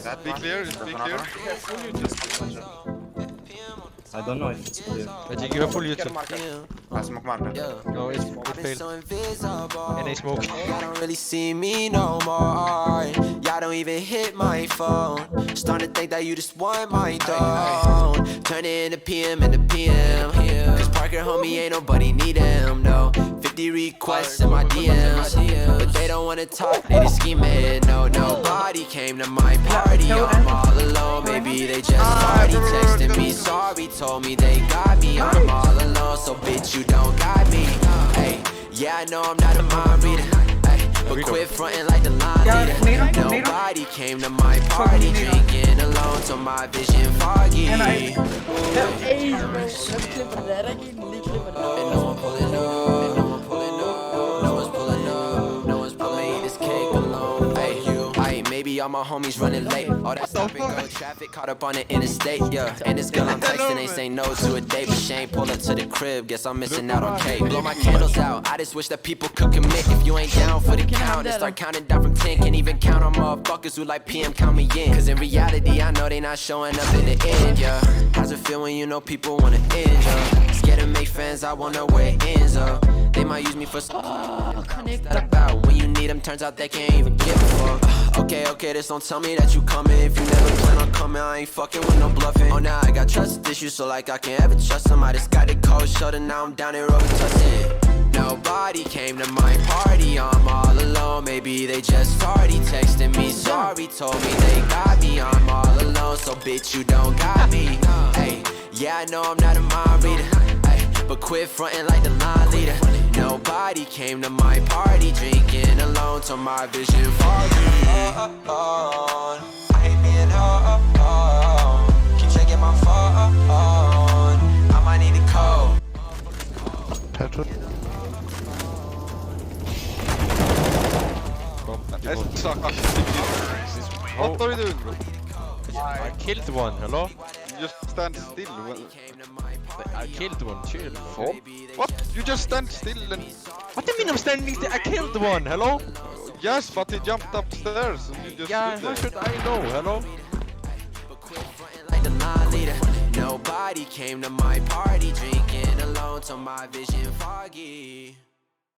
Be clear, be clear. I don't know if it's clear. I think you have full YouTube. I smoke marker. No, it failed. And they smoke. Y'all don't really see me no more. Y'all don't even hit my phone. Starting to think that you just want my throne. Turn it into PM into PM. Cause Parker, homie, ain't nobody need him, no. 50 requests in my DMs. But they don't wanna talk, they just scheming. No, nobody came to my party. I'm all alone, maybe they just already texting me. Sorry, told me they got me. I'm all alone, so bitch, you don't got me. Hey, yeah, I know I'm not a mind reader. But quit frontin' like the line leader. Nobody came to my party, drinking alone till my vision foggy. And no one pulling up, no one pulling up, no one's pulling up, no one's pulling. I made this cake alone. Ay, maybe all my homies running late. All that stop and go traffic caught up on the interstate. Yeah, and this girl I'm texting ain't say no to a date, but she ain't pull up to the crib. Guess I'm missing out on cake. Blow my candles out. I just wish that people could commit. If you ain't down for the count, and start counting down from 10. Can't even count on motherfuckers who like PM count me in. Cause in reality, I know they not showing up in the end. Yeah, how's it feel when you know people wanna end? Yeah, scared to make friends, I wanna where it ends up. They might use me for that about when you need them. Turns out they can't even give a fuck. Okay, just don't tell me that you coming. If you never plan on coming, I ain't fucking with no bluffing. Oh, now I got trust issues, so like I can't ever trust them. I just got the cold shoulder, now I'm down and road touching. Nobody came to my party, I'm all alone. Maybe they just already texting me. Sorry, told me they got me. I'm all alone, so bitch, you don't got me. Hey, yeah, I know I'm not a mind reader. But quit frontin' like the line leader. Nobody came to my party, drinking alone till my vision foggy. I hate being home. Keep checking my phone. I might need a code. Petrol. What are you doing, bro? I killed one, hello? You just stand still. I killed one, chill. What? You just stand still and... What do you mean I'm standing still? I killed one, hello? Yes, but he jumped upstairs and you just Yeah, stood how there. should I know, hello? Like the line leader. Nobody came to my party, drinking alone till my vision foggy.